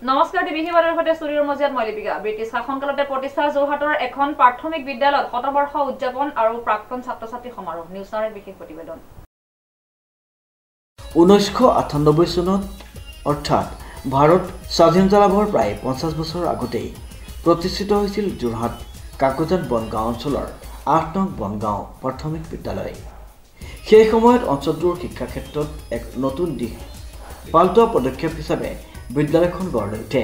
নমস্কাৰ টিভিহিবাৰৰ সৈতে ষ্টুডিঅ'ৰ মজিয়াত মই লিপিকা ব্ৰিটিছ শাসনকালতে প্ৰতিষ্ঠা যোৰহাটৰ এখন প্ৰাথমিক বিদ্যালয়ত শতবৰ্ষ উদযাপন আৰু প্ৰাক্তন ছাত্ৰ-ছাত্ৰী সমাৰোহ নিউজৰ বিশেষ প্ৰতিবেদন 1998 চনত অৰ্থাৎ ভাৰত স্বাধীনতা লাভৰ প্ৰায় 50 বছৰ আগতেই প্ৰতিষ্ঠিত হৈছিল যোৰহাট কাকজান বনগাঁও অঞ্চলৰ 8 নং বনগাঁও প্ৰাথমিক বিদ্যালয়। সেই সময়ত অঞ্চলটোৰ শিক্ষা ক্ষেত্ৰত এক নতুন দিশ পাল্টোৱা পদক্ষেপ হিচাপে বিদ্যালয়খন গঢ় লৈ উঠে।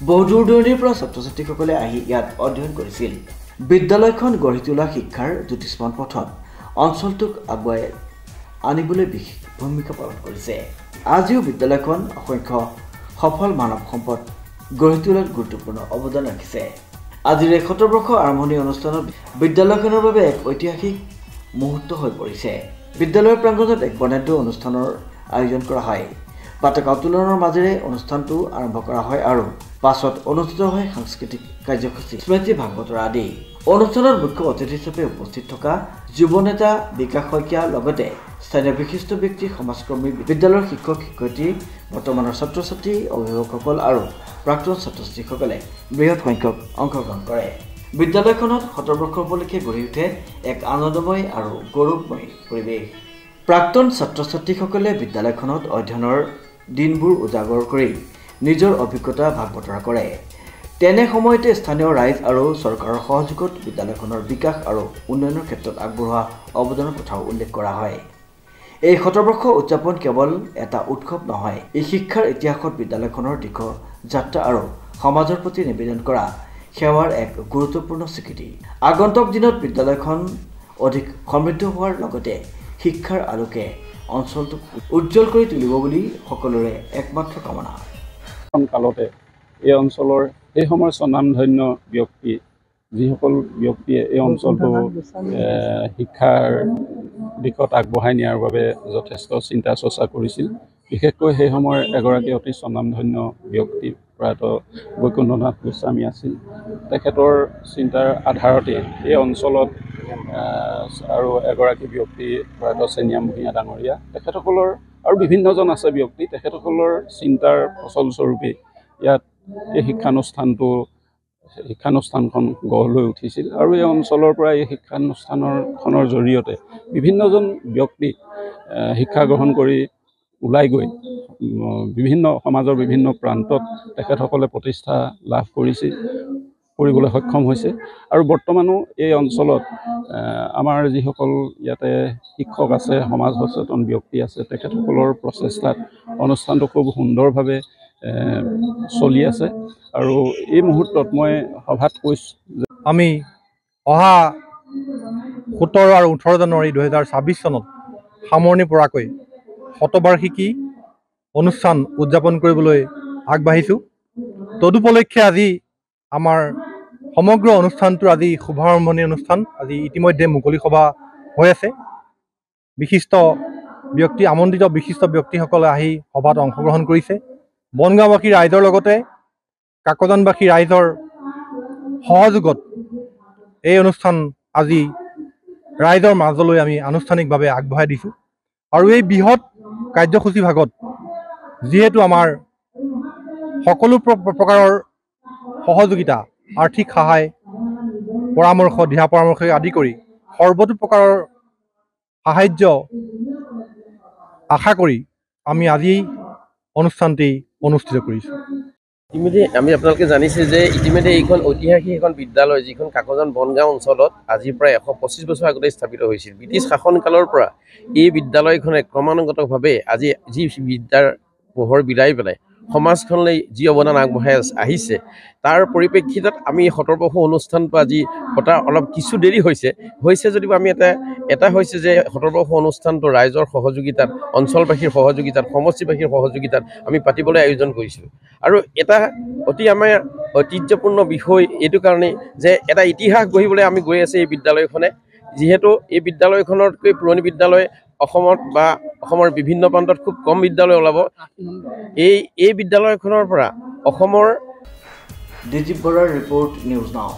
বহু দূৰ দূৰণিৰ পৰা ছাত্ৰ-ছাত্ৰীসকলে আহি ইয়াত অধ্যয়ন কৰিছিল। বিদ্যালয়খন গঢ়ি তোলা শিক্ষাৰ জ্যোতিষ্মান পথত অঞ্চলটোক আগুৱাই আনিবলৈ বিশেষ ভূমিকা পালন কৰিছে। আজিও বিদ্যালয়খন অসংখ্য সফল মানৱ সম্পদ গঢ়ি তোলাত গুৰুত্বপূৰ্ণ অৱদান ৰাখিছে। আজিৰ এই শতবৰ্ষ আৰম্ভণি অনুষ্ঠানত বিদ্যালয়খনৰ বাবে এক ঐতিহাসিক মুহূৰ্ত হৈ পৰিছে। বিদ্যালয়ৰ প্ৰাংগণত এক বৰ্ণাঢ্য অনুষ্ঠানৰ আয়োজন কৰা হয়। পতাকা উত্তোলনৰ মাজেৰে অনুষ্ঠানটো আৰম্ভ কৰা হয় আৰু পাছত অনুষ্ঠিত হয় সাংস্কৃতিক কাৰ্যসূচী, স্মৃতি ভাগ বতৰা আদি। অনুষ্ঠানত মুখ্য অতিথি হিচাপে উপস্থিত থকা যুৱ নেতা বিকাশ শইকীয়াৰ লগতে স্থানীয় বিশিষ্ট ব্যক্তি, সমাজকৰ্মী, বিদ্যালয়ৰ শিক্ষক শিক্ষয়িত্ৰী, বৰ্তমানৰ ছাত্ৰ-ছাত্ৰী, অভিভাৱকসকল আৰু প্ৰাক্তন ছাত্ৰ-ছাত্ৰীসকলে বৃহৎ সংখ্যক অংশগ্ৰহণ কৰে। বিদ্যালয়খনত শতবৰ্ষ উপলক্ষে গঢ়ি উঠে এক আনন্দময় আৰু গৌৰৱময় পৰিৱেশ। প্ৰাক্তন ছাত্ৰ-ছাত্ৰীসকলে বিদ্যালয়খনত অধ্যয়নৰ দিনবোৰ উজাগৰ কৰি নিজৰ অভিজ্ঞতা ভাগ বতৰা কৰে। তেনে সময়তে স্থানীয় ৰাইজ আৰু চৰকাৰৰ সহযোগত বিদ্যালয়খনৰ বিকাশ আৰু উন্নয়নৰ ক্ষেত্ৰত আগবঢ়োৱা অৱদানৰ কথাও উল্লেখ কৰা হয়। এই শতবৰ্ষ উদযাপন কেৱল এটা উৎসৱ নহয়, এই শিক্ষাৰ ইতিহাসত বিদ্যালয়খনৰ দীৰ্ঘ যাত্ৰা আৰু সমাজৰ প্ৰতি নিবেদন কৰা সেৱাৰ এক গুৰুত্বপূৰ্ণ স্বীকৃতি। আগন্তুক দিনত বিদ্যালয়খন অধিক সমৃদ্ধ হোৱাৰ লগতে শিক্ষাৰ আলোকে অঞ্চলটোক উজ্জ্বল কৰি তুলিব বুলি সকলোৰে একমাত্ৰ কামনা। কালতে এই অঞ্চলৰ এই সময়ৰ স্বনামধন্য ব্যক্তি, যিসকল ব্যক্তিয়ে এই অঞ্চলটো শিক্ষাৰ দিশত আগবঢ়াই নিয়াৰ বাবে যথেষ্ট চিন্তা চৰ্চা কৰিছিল। বিশেষকৈ সেই সময়ৰ এগৰাকী অতি স্বনামধন্য ব্যক্তি প্ৰয়াত বৈকুণ্ঠনাথ গোস্বামী আছিল। তেখেতৰ চিন্তাৰ আধাৰতে এই অঞ্চলত আৰু এগৰাকী ব্যক্তি প্ৰয়াত চেনিয়াম ভূঞা ডাঙৰীয়া, তেখেতসকলৰ আৰু বিভিন্নজন আছে ব্যক্তি, তেখেতসকলৰ চিন্তাৰ ফলস্বৰূপে ইয়াত এই শিক্ষানুষ্ঠানখন গঢ় লৈ উঠিছিল। আৰু এই অঞ্চলৰ পৰা এই শিক্ষানুষ্ঠানখনৰ জৰিয়তে বিভিন্নজন ব্যক্তি শিক্ষা গ্ৰহণ কৰি ওলাই গৈ বিভিন্ন সমাজৰ বিভিন্ন প্ৰান্তত তেখেতসকলে প্ৰতিষ্ঠা লাভ কৰিবলৈ সক্ষম হৈছে। আৰু বৰ্তমানো এই অঞ্চলত আমাৰ যিসকল ইয়াতে শিক্ষক আছে, সমাজ সচেতন ব্যক্তি আছে, তেখেতসকলৰ প্ৰচেষ্টাত অনুষ্ঠানটো খুব সুন্দৰভাৱে চলি আছে। আৰু এই মুহূৰ্তত মই সভাত কৈছোঁ যে আমি অহা 17 আৰু 18 জানুৱাৰী 2026 চনত সামৰণি পৰাকৈ শতবাৰ্ষিকী অনুষ্ঠান উদযাপন কৰিবলৈ আগবাঢ়িছোঁ। তদুপলক্ষে আজি আমাৰ সমগ্ৰ অনুষ্ঠানটোৰ আজি শুভাৰম্ভণি অনুষ্ঠান আজি ইতিমধ্যে মুকলি সভা হৈ আছে। আমন্ত্ৰিত বিশিষ্ট ব্যক্তিসকলে আহি সভাত অংশগ্ৰহণ কৰিছে। বনগাঁওবাসী ৰাইজৰ লগতে কাকজানবাসী ৰাইজৰ সহযোগত এই অনুষ্ঠান আজি ৰাইজৰ মাজলৈ আমি আনুষ্ঠানিকভাৱে আগবঢ়াই দিছোঁ। আৰু এই বৃহৎ কাৰ্যসূচী ভাগত যিহেতু আমাৰ সকলো প্ৰকাৰৰ সহযোগিতা, আৰ্থিক সহায়, পৰামৰ্শ, দিহা পৰামৰ্শ আদি কৰি সৰ্বতো প্ৰকাৰৰ সাহায্য আশা কৰি আমি আজি অনুষ্ঠানটি অনুষ্ঠিত কৰিছোঁ। ইতিমধ্যে আমি আপোনালোকে জানিছে যে ইতিমধ্যে এইখন ঐতিহাসিক এখন বিদ্যালয়, যিখন কাকজান বনগাঁও অঞ্চলত আজি প্ৰায় 125 বছৰ আগতে স্থাপিত হৈছিল। ব্ৰিটিছ শাসনকালৰ পৰা এই বিদ্যালয়খনে ক্ৰমানুগতভাৱে আজি যি বিদ্যাৰ পোহৰ বিলাই পেলাই সমাজখনলৈ যি অৱদান আগবঢ়াই আহিছে, তাৰ পৰিপ্ৰেক্ষিতত আমি শতবৰ্ষ অনুষ্ঠানটো আজি পতা অলপ কিছু দেৰি হৈছে যদিও আমি এটা হৈছে যে শতবৰ্ষ অনুষ্ঠানটো ৰাইজৰ সহযোগিতাত, অঞ্চলবাসীৰ সহযোগিতাত, সমষ্টিবাসীৰ সহযোগিতাত আমি পাতিবলৈ আয়োজন কৰিছিলোঁ। আৰু এটা আমাৰ ঐতিহ্যপূৰ্ণ বিষয় এইটো কাৰণেই যে এটা ইতিহাস গঢ়িবলৈ আমি গৈ আছে এই বিদ্যালয়খনে। যিহেতু এই বিদ্যালয়খনতকৈ পুৰণি বিদ্যালয় অসমত বা অসমৰ বিভিন্ন প্ৰান্তত খুব কম বিদ্যালয় ওলাব। এই বিদ্যালয়খনৰ পৰা অসমৰ ডিজিপ বৰাৰ ৰিপৰ্ট, নিউজ নাও।